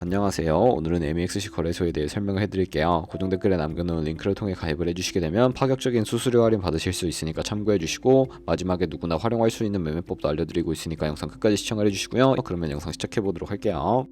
안녕하세요. 오늘은 MEXC 거래소에 대해 설명을 해드릴게요. 고정 댓글에 남겨놓은 링크를 통해 가입을 해주시게 되면 파격적인 수수료 할인 받으실 수 있으니까 참고해주시고, 마지막에 누구나 활용할 수 있는 매매법도 알려드리고 있으니까 영상 끝까지 시청을 해주시고요. 그러면 영상 시작해보도록 할게요.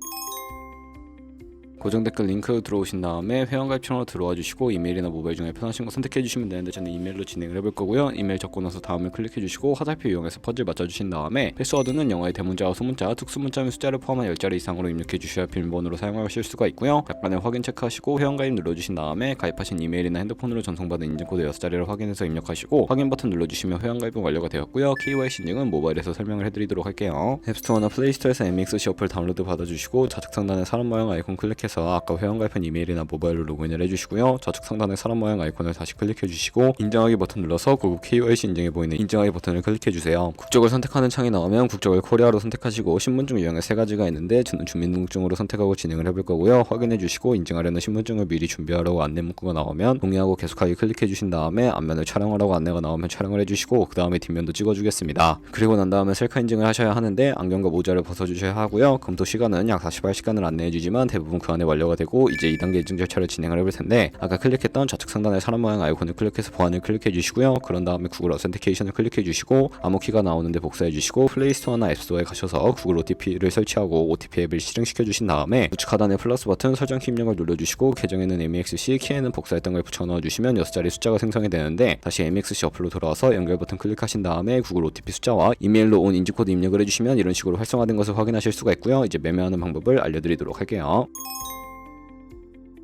고정 댓글 링크 들어오신 다음에 회원가입창으로 들어와 주시고, 이메일이나 모바일 중에 편하신 거 선택해 주시면 되는데 저는 이메일로 진행을 해볼 거고요. 이메일 적고 나서 다음을 클릭해 주시고 화살표 이용해서 퍼즐 맞춰 주신 다음에 패스워드는 영어의 대문자와 소문자, 특수문자 및 숫자를 포함한 10자리 이상으로 입력해 주셔야 비밀번호로 사용하실 수가 있고요. 약간의 확인 체크하시고 회원가입 눌러주신 다음에 가입하신 이메일이나 핸드폰으로 전송받은 인증코드 6자리를 확인해서 입력하시고 확인 버튼 눌러주시면 회원가입은 완료가 되었고요. KYC 인증은 모바일에서 설명을 해드리도록 할게요. 앱스토어나 플레이스토어에서 MEXC 어플 다운로드 받아주시고 좌측 상단에 사람 모양 아이콘 클릭해서 아까 회원가입한 이메일이나 모바일로 로그인을 해주시고요. 좌측 상단에 사람 모양 아이콘을 다시 클릭해주시고 인정하기 버튼 눌러서 고급 KYC 인증에 보이는 인정하기 버튼을 클릭해주세요. 국적을 선택하는 창이 나오면 국적을 코리아로 선택하시고 신분증 유형에 3가지가 있는데 저는 주민등록증으로 선택하고 진행을 해볼 거고요. 확인해주시고 인증하려는 신분증을 미리 준비하라고 안내 문구가 나오면 동의하고 계속하기 클릭해주신 다음에 앞면을 촬영하라고 안내가 나오면 촬영을 해주시고 그 다음에 뒷면도 찍어주겠습니다. 그리고 난 다음에 셀카 인증을 하셔야 하는데 안경과 모자를 벗어주셔야 하고요. 검토 시간은 약 48시간을 안내해주지만 대부분 그 안에 완료가 되고 이제 2단계 인증 절차를 진행을 해볼 텐데, 아까 클릭했던 좌측 상단의 사람 모양 아이콘을 클릭해서 보안을 클릭해 주시고요. 그런 다음에 구글 어센티케이션을 클릭해 주시고 암호키가 나오는데 복사해 주시고 플레이스토어나 앱스토어에 가셔서 구글 OTP를 설치하고 OTP 앱을 실행시켜 주신 다음에 우측 하단에 플러스 버튼 설정키 입력을 눌러주시고 계정에는 MEXC, 키에는 복사했던 걸 붙여 넣어 주시면 6자리 숫자가 생성이 되는데, 다시 MEXC 어플로 돌아와서 연결 버튼 클릭하신 다음에 구글 OTP 숫자와 이메일로 온 인증코드 입력을 해주시면 이런 식으로 활성화된 것을 확인하실 수가 있고요. 이제 매매하는 방법을 알려드리도록 할게요.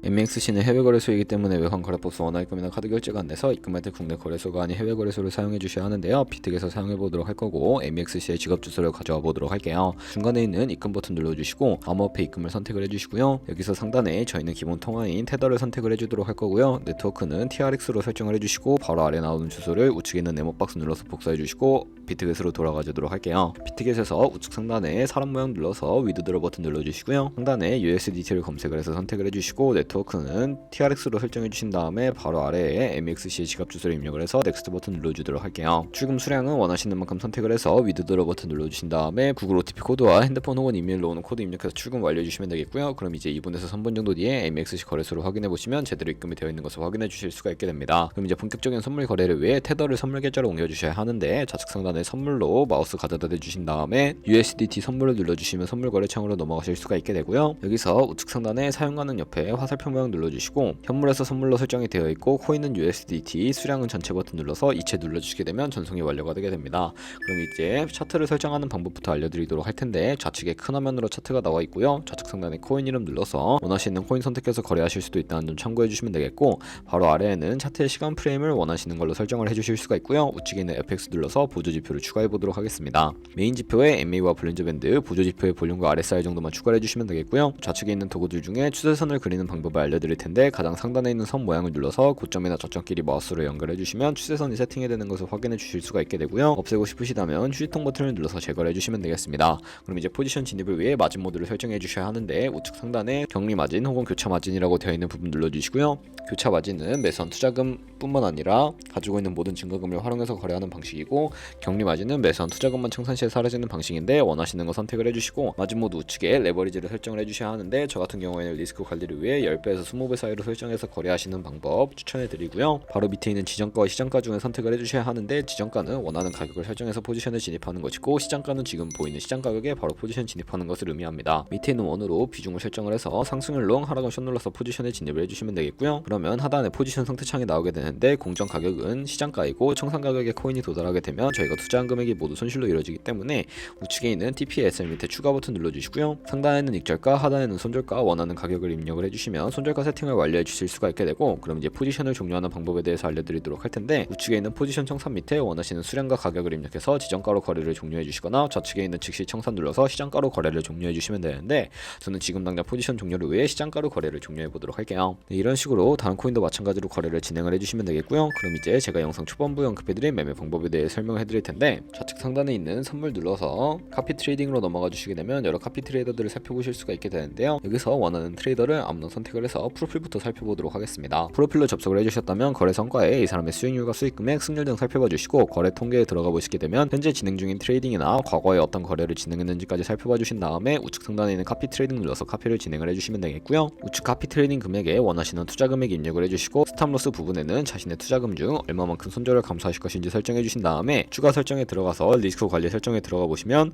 MEXC는 해외 거래소이기 때문에 외환 거래법상 원화입금이나 카드 결제가 안 돼서 입금할 때 국내 거래소가 아닌 해외 거래소를 사용해 주셔야 하는데요. 비트겟에서 사용해 보도록 할 거고, MEXC의 지갑 주소를 가져와 보도록 할게요. 중간에 있는 입금 버튼 눌러주시고 암호화폐 입금을 선택을 해주시고요. 여기서 상단에 저희는 기본 통화인 테더를 선택을 해주도록 할 거고요. 네트워크는 TRX로 설정을 해주시고 바로 아래 나오는 주소를 우측에 있는 네모박스 눌러서 복사해 주시고 비트겟으로 돌아가 주도록 할게요. 비트겟에서 우측 상단에 사람 모양 눌러서 위드드로 버튼 눌러주시고요. 상단에 USDT를 검색을 해서 선택을 해주시고 네트워크는 TRX로 설정해 주신 다음에 바로 아래에 MEXC의 지갑 주소를 입력을 해서 넥스트 버튼 눌러주도록 할게요. 출금 수량은 원하시는 만큼 선택을 해서 위드드로 버튼 눌러주신 다음에 구글 OTP 코드와 핸드폰 혹은 이메일로 오는 코드 입력해서 출금 완료해 주시면 되겠고요. 그럼 이제 2분에서 3분 정도 뒤에 MEXC 거래소를 확인해 보시면 제대로 입금이 되어 있는 것을 확인해 주실 수가 있게 됩니다. 그럼 이제 본격적인 선물 거래를 위해 테더를 선물 계좌로 옮겨 주셔야 하는데, 좌측 상단에 선물로 마우스 가져다 대주신 다음에 USDT 선물을 눌러주시면 선물 거래 창으로 넘어가실 수가 있게 되고요. 여기서 우측 상단에 사용 가능 옆에 화살표 모양 눌러주시고 현물에서 선물로 설정이 되어 있고 코인은 USDT, 수량은 전체 버튼 눌러서 이체 눌러주시게 되면 전송이 완료가 되게 됩니다. 그럼 이제 차트를 설정하는 방법부터 알려드리도록 할 텐데, 좌측에 큰 화면으로 차트가 나와 있고요. 좌측 상단에 코인 이름 눌러서 원하시는 코인 선택해서 거래하실 수도 있다는 점 참고해 주시면 되겠고, 바로 아래에는 차트의 시간 프레임을 원하시는 걸로 설정을 해주실 수가 있고요. 우측에 있는 FX 눌러서 보조 지표를 추가해 보도록 하겠습니다. 메인 지표에 MA와 볼린저 밴드, 보조 지표의 볼륨과 RSI 정도만 추가해 주시면 되겠고요. 좌측에 있는 도구들 중에 추세선을 그리는 방법을 알려드릴 텐데, 가장 상단에 있는 선 모양을 눌러서 고점이나 저점끼리 마우스로 연결해 주시면 추세선이 세팅이 되는 것을 확인해 주실 수가 있게 되고요. 없애고 싶으시다면 휴지통 버튼을 눌러서 제거를 해주시면 되겠습니다. 그럼 이제 포지션 진입을 위해 마진 모드를 설정해 주셔야 하는데, 우측 상단에 격리 마진 혹은 교차 마진이라고 되어 있는 부분 눌러주시고요. 교차 마진은 매수한 투자금 뿐만 아니라 가지고 있는 모든 증거금을 활용해서 거래하는 방식이고, 격리 마진은 매수한 투자금만 청산 시에 사라지는 방식인데 원하시는 거 선택을 해주시고, 마진 모드 우측에 레버리지를 설정을 해주셔야 하는데, 저 같은 경우에는 리스크 관리를 위해 10배에서 20배 사이로 설정해서 거래하시는 방법 추천해 드리고요. 바로 밑에 있는 지정가와 시장가 중에 선택을 해주셔야 하는데, 지정가는 원하는 가격을 설정해서 포지션에 진입하는 것이고, 시장가는 지금 보이는 시장 가격에 바로 포지션 진입하는 것을 의미합니다. 밑에 있는 원으로 비중을 설정을 해서 상승을 롱, 하락은 숏 눌러서 포지션에 진입을 해주시면 되겠고요. 그러면 하단에 포지션 상태 창이 나오게 되는데, 공정 가격은 시장가이고 청산 가격에 코인이 도달하게 되면 저희가 투자한 금액이 모두 손실로 이루어지기 때문에 우측에 있는 TPSL 밑에 추가 버튼 눌러주시고요. 상단에는 익절가, 하단에는 손절가, 원하는 가격을 입력을 해주시면 손절가 세팅을 완료해 주실 수가 있게 되고, 그럼 이제 포지션을 종료하는 방법에 대해서 알려드리도록 할 텐데, 우측에 있는 포지션 청산 밑에 원하시는 수량과 가격을 입력해서 지정가로 거래를 종료해 주시거나, 좌측에 있는 즉시 청산 눌러서 시장가로 거래를 종료해 주시면 되는데, 저는 지금 당장 포지션 종료를 위해 시장가로 거래를 종료해 보도록 할게요. 네, 이런 식으로 다른 코인도 마찬가지로 거래를 진행을 해주시면 되겠고요. 그럼 이제 제가 영상 초반부에 언급해드린 매매 방법에 대해 설명해 드릴 텐데, 좌측 상단에 있는 선물 눌러서 카피 트레이딩으로 넘어가 주시게 되면 여러 카피 트레이더들을 살펴보실 수가 있게 되는데요. 여기서 원하는 트레이더를 아무나 선택 선택을 해서 프로필부터 살펴보도록 하겠습니다. 프로필로 접속을 해주셨다면 거래 성과에 이 사람의 수익률과 수익금액, 승률 등 살펴봐 주시고 거래 통계에 들어가 보시게 되면 현재 진행 중인 트레이딩이나 과거에 어떤 거래를 진행했는지까지 살펴봐 주신 다음에 우측 상단에 있는 카피 트레이딩 눌러서 카피를 진행을 해주시면 되겠고요. 우측 카피 트레이딩 금액에 원하시는 투자 금액 입력을 해주시고 스탑로스 부분에는 자신의 투자금 중 얼마만큼 손절을 감수하실 것인지 설정해 주신 다음에 추가 설정에 들어가서 리스크 관리 설정에 들어가 보시면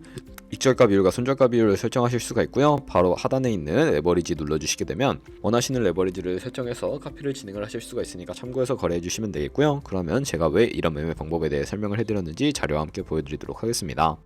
익절가 비율과 손절가 비율을 설정하실 수가 있고요. 바로 하단에 있는 레버리지 눌러주시게 되면 원하시는 레버리지를 설정해서 카피를 진행을 하실 수가 있으니까 참고해서 거래해 주시면 되겠고요. 그러면 제가 왜 이런 매매 방법에 대해 설명을 해드렸는지 자료와 함께 보여드리도록 하겠습니다.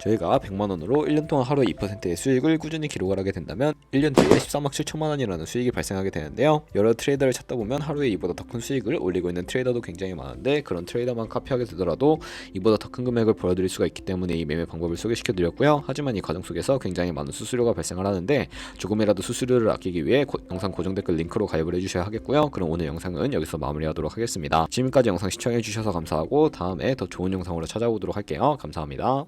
저희가 100만원으로 1년 동안 하루에 2%의 수익을 꾸준히 기록을 하게 된다면 1년 뒤에 13억 7천만원이라는 수익이 발생하게 되는데요. 여러 트레이더를 찾다 보면 하루에 이보다 더 큰 수익을 올리고 있는 트레이더도 굉장히 많은데 그런 트레이더만 카피하게 되더라도 이보다 더 큰 금액을 보여드릴 수가 있기 때문에 이 매매 방법을 소개시켜 드렸고요. 하지만 이 과정 속에서 굉장히 많은 수수료가 발생을 하는데 조금이라도 수수료를 아끼기 위해 영상 고정 댓글 링크로 가입을 해주셔야 하겠고요. 그럼 오늘 영상은 여기서 마무리하도록 하겠습니다. 지금까지 영상 시청해 주셔서 감사하고 다음에 더 좋은 영상으로 찾아오도록 할게요. 감사합니다.